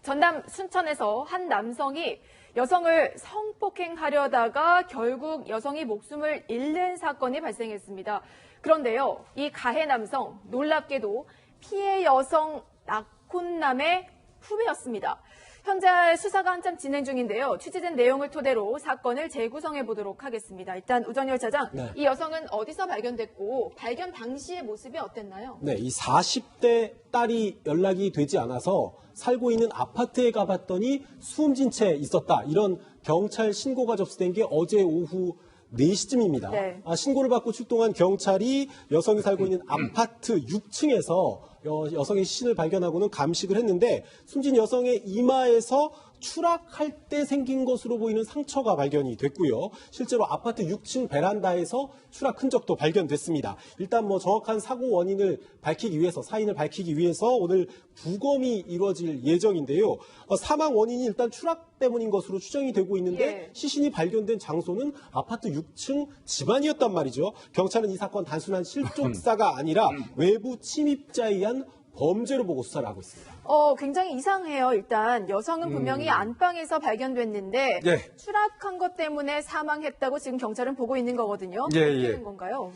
전남 순천에서 한 남성이 여성을 성폭행하려다가 결국 여성이 목숨을 잃는 사건이 발생했습니다. 그런데요, 이 가해 남성 놀랍게도 피해 여성 낙혼남의 후배였습니다. 현재 수사가 한참 진행 중인데요. 취재된 내용을 토대로 사건을 재구성해 보도록 하겠습니다. 일단 우정열 차장, 네. 이 여성은 어디서 발견됐고 발견 당시의 모습이 어땠나요? 네, 이 40대 딸이 연락이 되지 않아서 살고 있는 아파트에 가봤더니 숨진 채 있었다. 이런 경찰 신고가 접수된 게 어제 오후 4시쯤입니다. 네. 신고를 받고 출동한 경찰이 여성이 살고 있는 아파트 6층에서 여성의 시신을 발견하고는 감식을 했는데 숨진 여성의 이마에서 추락할 때 생긴 것으로 보이는 상처가 발견이 됐고요. 실제로 아파트 6층 베란다에서 추락 흔적도 발견됐습니다. 일단 정확한 사고 원인을 밝히기 위해서, 사인을 밝히기 위해서 오늘 부검이 이루어질 예정인데요. 사망 원인이 일단 추락 때문인 것으로 추정이 되고 있는데 예. 시신이 발견된 장소는 아파트 6층 집안이었단 말이죠. 경찰은 이 사건 단순한 실족사가 아니라 외부 침입자에 의한 범죄로 보고 수사를 하고 있습니다. 굉장히 이상해요. 일단 여성은 분명히 안방에서 발견됐는데 예. 추락한 것 때문에 사망했다고 지금 경찰은 보고 있는 거거든요. 예, 어떻게 예. 된 건가요?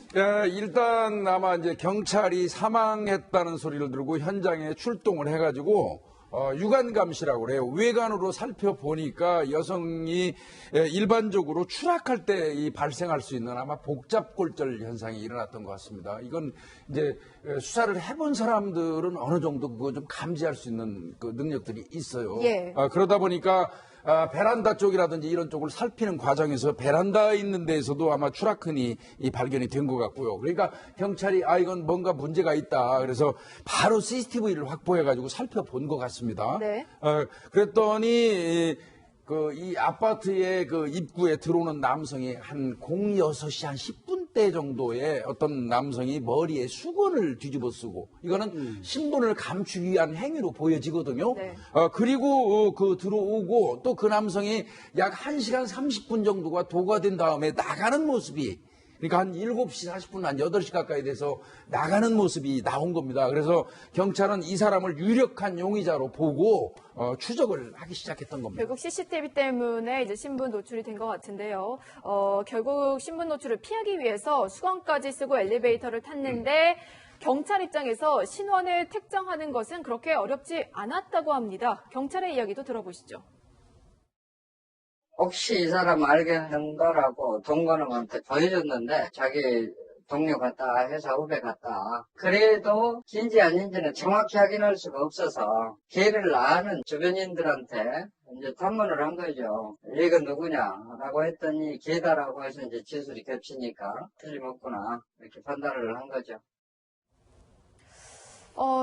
일단 아마 이제 경찰이 사망했다는 소리를 들고 현장에 출동을 해가지고 유관 감시라고 그래요. 외관으로 살펴보니까 여성이 일반적으로 추락할 때 발생할 수 있는 아마 복잡골절 현상이 일어났던 것 같습니다. 이건 이제 수사를 해본 사람들은 어느 정도 그거 좀 감지할 수 있는 그 능력들이 있어요. 예. 그러다 보니까 베란다 쪽이라든지 이런 쪽을 살피는 과정에서 베란다에 있는 데에서도 아마 추락흔이 발견이 된 것 같고요. 그러니까 경찰이 이건 뭔가 문제가 있다. 그래서 바로 CCTV를 확보해가지고 살펴본 것 같습니다. 네. 그랬더니 이 아파트의 그 입구에 들어오는 남성이 한 06시 한 10분대 정도에 어떤 남성이 머리에 수건을 뒤집어 쓰고 이거는 신분을 감추기 위한 행위로 보여지거든요. 네. 그리고 들어오고 또 그 남성이 약 1시간 30분 정도가 도과된 다음에 나가는 모습이 그러니까 한 7시 40분, 한 8시 가까이 돼서 나가는 모습이 나온 겁니다. 그래서 경찰은 이 사람을 유력한 용의자로 보고 추적을 하기 시작했던 겁니다. 결국 CCTV 때문에 이제 신분 노출이 된 것 같은데요. 결국 신분 노출을 피하기 위해서 수건까지 쓰고 엘리베이터를 탔는데 경찰 입장에서 신원을 특정하는 것은 그렇게 어렵지 않았다고 합니다. 경찰의 이야기도 들어보시죠. 혹시 이 사람 알겠는가라고 동거놈한테 보여줬는데 자기 동료 같다, 회사 후배 같다. 그래도 긴지 아닌지는 정확히 확인할 수가 없어서 걔를 아는 주변인들한테 이제 탐문을 한 거죠. 얘가 누구냐라고 했더니 걔다라고 해서 이제 진술이 겹치니까 틀림없구나 이렇게 판단을 한 거죠.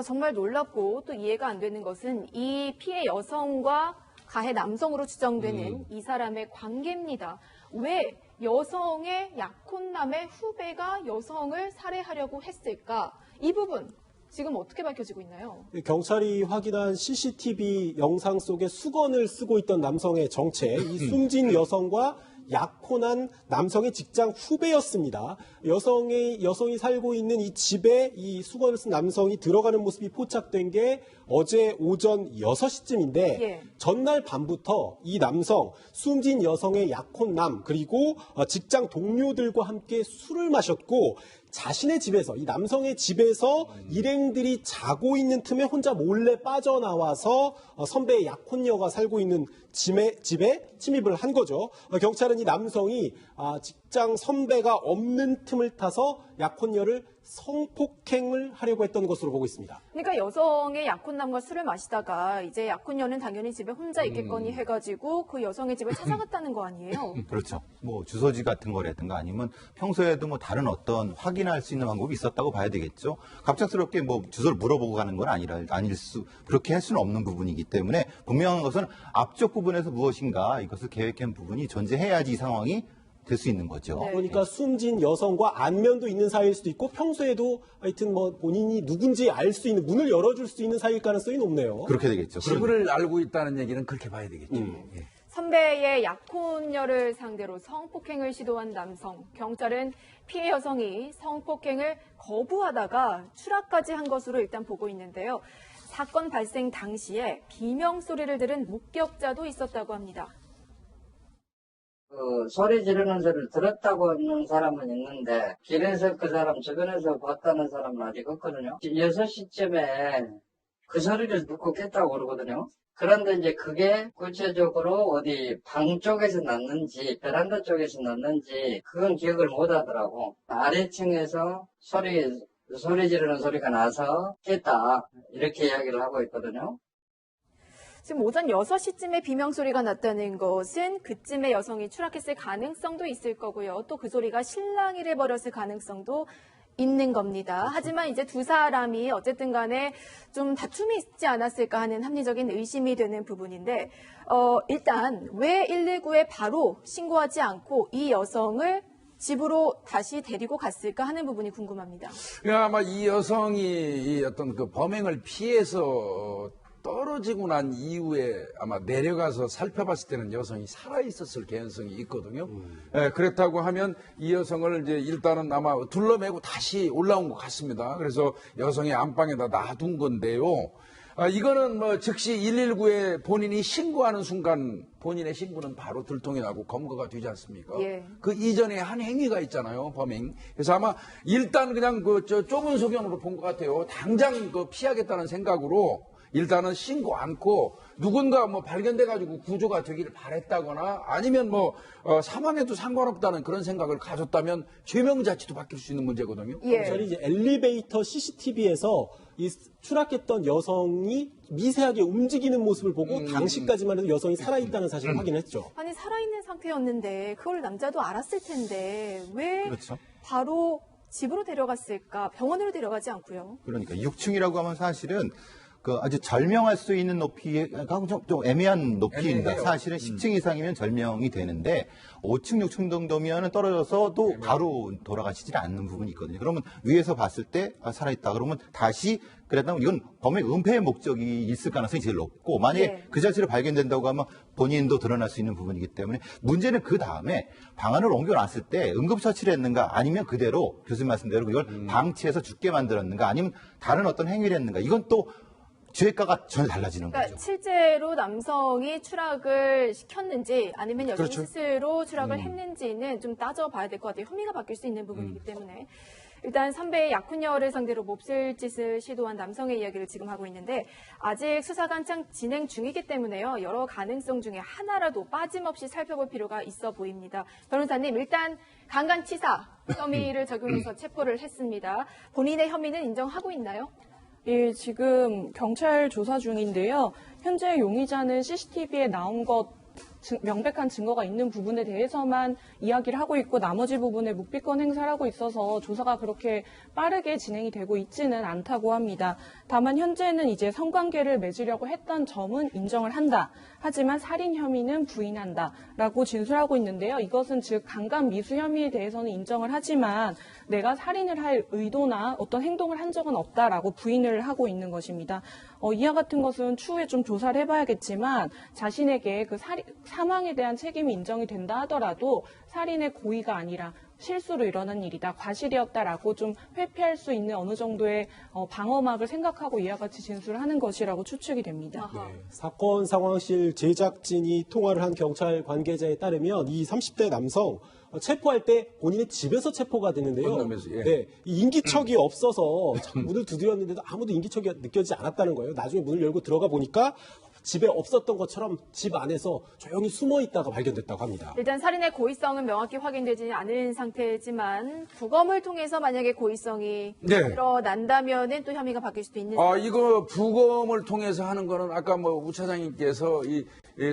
정말 놀랍고 또 이해가 안 되는 것은 이 피해 여성과 가해 남성으로 추정되는 이 사람의 관계입니다. 왜 여성의 약혼남의 후배가 여성을 살해하려고 했을까? 이 부분 지금 어떻게 밝혀지고 있나요? 경찰이 확인한 CCTV 영상 속에 수건을 쓰고 있던 남성의 정체, 이 숨진 여성과 약혼한 남성의 직장 후배였습니다. 여성이 살고 있는 이 집에 이 수건을 쓴 남성이 들어가는 모습이 포착된 게 어제 오전 6시쯤인데 예. 전날 밤부터 이 남성, 숨진 여성의 약혼남 그리고 직장 동료들과 함께 술을 마셨고 자신의 집에서, 이 남성의 집에서 일행들이 자고 있는 틈에 혼자 몰래 빠져나와서 선배의 약혼녀가 살고 있는 집에 침입을 한 거죠. 경찰은 이 남성이 직장 선배가 없는 틈을 타서 약혼녀를 성폭행을 하려고 했던 것으로 보고 있습니다. 그러니까 여성의 약혼남과 술을 마시다가 이제 약혼녀는 당연히 집에 혼자 있겠거니 해가지고 그 여성의 집을 찾아갔다는 거 아니에요? 그렇죠. 주소지 같은 거라든가 아니면 평소에도 다른 어떤 확인할 수 있는 방법이 있었다고 봐야 되겠죠. 갑작스럽게 주소를 물어보고 가는 건 그렇게 할 수는 없는 부분이기 때문에 분명한 것은 앞쪽 부분에서 무엇인가 이것을 계획한 부분이 존재해야지 이 상황이 될 수 있는 거죠. 네. 그러니까 숨진 여성과 안면도 있는 사이일 수도 있고 평소에도 하여튼 본인이 누군지 알 수 있는 문을 열어줄 수 있는 사이일 가능성이 높네요. 그렇게 되겠죠. 집을 알고 있다는 얘기는 그렇게 봐야 되겠죠. 예. 선배의 약혼녀를 상대로 성폭행을 시도한 남성. 경찰은 피해 여성이 성폭행을 거부하다가 추락까지 한 것으로 일단 보고 있는데요. 사건 발생 당시에 비명 소리를 들은 목격자도 있었다고 합니다. 그 소리 지르는 소리를 들었다고 하는 사람은 있는데 길에서 그 사람 주변에서 봤다는 사람은 아직 없거든요. 6시쯤에 그 소리를 듣고 깼다고 그러거든요. 그런데 이제 그게 구체적으로 어디 방 쪽에서 났는지 베란다 쪽에서 났는지 그건 기억을 못 하더라고. 아래층에서 소리 지르는 소리가 나서 깼다 이렇게 이야기를 하고 있거든요. 지금 오전 6시쯤에 비명 소리가 났다는 것은 그쯤에 여성이 추락했을 가능성도 있을 거고요. 또 그 소리가 실랑이를 벌였을 가능성도 있는 겁니다. 하지만 이제 두 사람이 어쨌든 간에 좀 다툼이 있지 않았을까 하는 합리적인 의심이 되는 부분인데 일단 왜 119에 바로 신고하지 않고 이 여성을 집으로 다시 데리고 갔을까 하는 부분이 궁금합니다. 아마 이 여성이 이 어떤 그 범행을 피해서 떨어지고 난 이후에 아마 내려가서 살펴봤을 때는 여성이 살아있었을 개연성이 있거든요. 예, 그렇다고 하면 이 여성을 이제 일단은 아마 둘러매고 다시 올라온 것 같습니다. 그래서 여성의 안방에다 놔둔 건데요. 이거는 뭐 즉시 119에 본인이 신고하는 순간 본인의 신고는 바로 들통이 나고 검거가 되지 않습니까? 예. 그 이전에 한 행위가 있잖아요, 범행. 그래서 아마 일단 그냥 좁은 소견으로 본 것 같아요. 당장 피하겠다는 생각으로 일단은 신고 않고 누군가 발견돼가지고 구조가 되기를 바랬다거나 아니면 사망해도 상관없다는 그런 생각을 가졌다면 죄명 자체도 바뀔 수 있는 문제거든요. 예. 경찰이 이제 엘리베이터 CCTV에서 이 추락했던 여성이 미세하게 움직이는 모습을 보고 당시까지만 해도 여성이 살아있다는 사실을 확인했죠. 아니 살아있는 상태였는데 그걸 남자도 알았을 텐데 왜 그렇죠. 바로 집으로 데려갔을까? 병원으로 데려가지 않고요. 그러니까 6층이라고 하면 사실은 아주 절명할 수 있는 높이가 좀 애매한 높이입니다. 애매해요. 사실은 10층 이상이면 절명이 되는데 5층, 6층 정도면 떨어져서도 바로 돌아가시지 않는 부분이 있거든요. 그러면 위에서 봤을 때 살아있다. 그러면 다시 그랬다면 이건 범행 은폐의 목적이 있을 가능성이 제일 높고 만약에 네. 그 자체로 발견된다고 하면 본인도 드러날 수 있는 부분이기 때문에 문제는 그 다음에 방안을 옮겨놨을 때 응급처치를 했는가 아니면 그대로 교수님 말씀대로 이걸 방치해서 죽게 만들었는가 아니면 다른 어떤 행위를 했는가 이건 또 죄가가 전혀 달라지는 그러니까 거죠. 실제로 남성이 추락을 시켰는지 아니면 여성이 그렇죠. 스스로 추락을 했는지는 좀 따져봐야 될 것 같아요. 혐의가 바뀔 수 있는 부분이기 때문에. 일단 선배의 약혼녀를 상대로 몹쓸 짓을 시도한 남성의 이야기를 지금 하고 있는데 아직 수사가 한창 진행 중이기 때문에요. 여러 가능성 중에 하나라도 빠짐없이 살펴볼 필요가 있어 보입니다. 변호사님, 일단 강간치사 혐의를 적용해서 체포를 했습니다. 본인의 혐의는 인정하고 있나요? 예, 지금 경찰 조사 중인데요. 현재 용의자는 CCTV에 나온 것 명백한 증거가 있는 부분에 대해서만 이야기를 하고 있고 나머지 부분에 묵비권 행사를 하고 있어서 조사가 그렇게 빠르게 진행이 되고 있지는 않다고 합니다. 다만 현재는 이제 성관계를 맺으려고 했던 점은 인정을 한다. 하지만 살인 혐의는 부인한다라고 진술하고 있는데요. 이것은 즉 강간 미수 혐의에 대해서는 인정을 하지만 내가 살인을 할 의도나 어떤 행동을 한 적은 없다라고 부인을 하고 있는 것입니다. 이와 같은 것은 추후에 좀 조사를 해봐야겠지만 자신에게 그 사망에 대한 책임이 인정이 된다 하더라도 살인의 고의가 아니라 실수로 일어난 일이다, 과실이었다라고 좀 회피할 수 있는 어느 정도의 방어막을 생각하고 이와 같이 진술을 하는 것이라고 추측이 됩니다. 사건 상황실 제작진이 통화를 한 경찰 관계자에 따르면 이 30대 남성 체포할 때 본인의 집에서 체포가 됐는데요. 건너면서, 예. 네, 이 인기척이 없어서 문을 두드렸는데도 아무도 인기척이 느껴지지 않았다는 거예요. 나중에 문을 열고 들어가 보니까 집에 없었던 것처럼 집 안에서 조용히 숨어 있다가 발견됐다고 합니다. 일단 살인의 고의성은 명확히 확인되지 않은 상태지만 부검을 통해서 만약에 고의성이 네. 드러난다면은 또 혐의가 바뀔 수도 있는. 이거 부검을 통해서 하는 거는 아까 우 차장님께서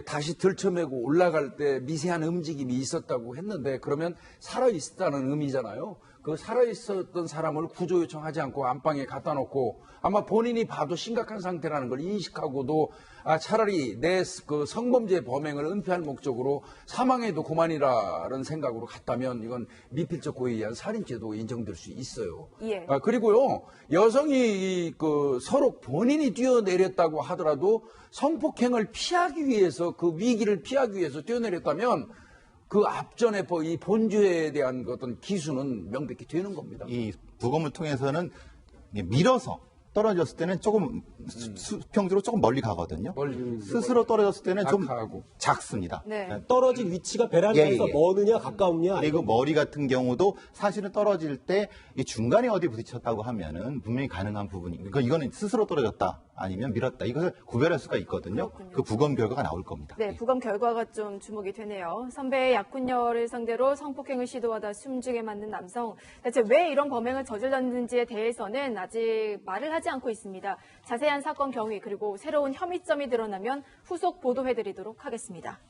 다시 들쳐매고 올라갈 때 미세한 움직임이 있었다고 했는데 그러면 살아있었다는 의미잖아요. 그 살아있었던 사람을 구조 요청하지 않고 안방에 갖다 놓고 아마 본인이 봐도 심각한 상태라는 걸 인식하고도 차라리 내 그 성범죄 범행을 은폐할 목적으로 사망해도 그만이라는 생각으로 갔다면 이건 미필적 고의에 의한 살인죄도 인정될 수 있어요. 예. 그리고요 여성이 서로 본인이 뛰어내렸다고 하더라도 성폭행을 피하기 위해서 그 위기를 피하기 위해서 뛰어내렸다면 그 앞전에 이 본죄에 대한 어떤 기수는 명백히 되는 겁니다. 이 부검을 통해서는 밀어서 떨어졌을 때는 조금 수평적으로 조금 멀리 가거든요. 멀리 스스로 떨어졌을 때는 좀 낙하하고. 작습니다. 네. 떨어질 위치가 베란다에서 예. 머느냐 가까우냐. 그리고 머리 같은 경우도 사실은 떨어질 때 이 중간에 어디 부딪혔다고 하면은 분명히 가능한 부분이. 그러니까 이거는 스스로 떨어졌다 아니면 밀었다. 이것을 구별할 수가 있거든요. 그렇군요. 그 부검 결과가 나올 겁니다. 네, 부검 결과가 좀 주목이 되네요. 선배의 약혼녀를 상대로 성폭행을 시도하다 숨지게 만든 남성. 대체 왜 이런 범행을 저질렀는지에 대해서는 아직 말을 하지 않고 있습니다. 자세한 사건 경위 그리고 새로운 혐의점이 드러나면 후속 보도해드리도록 하겠습니다.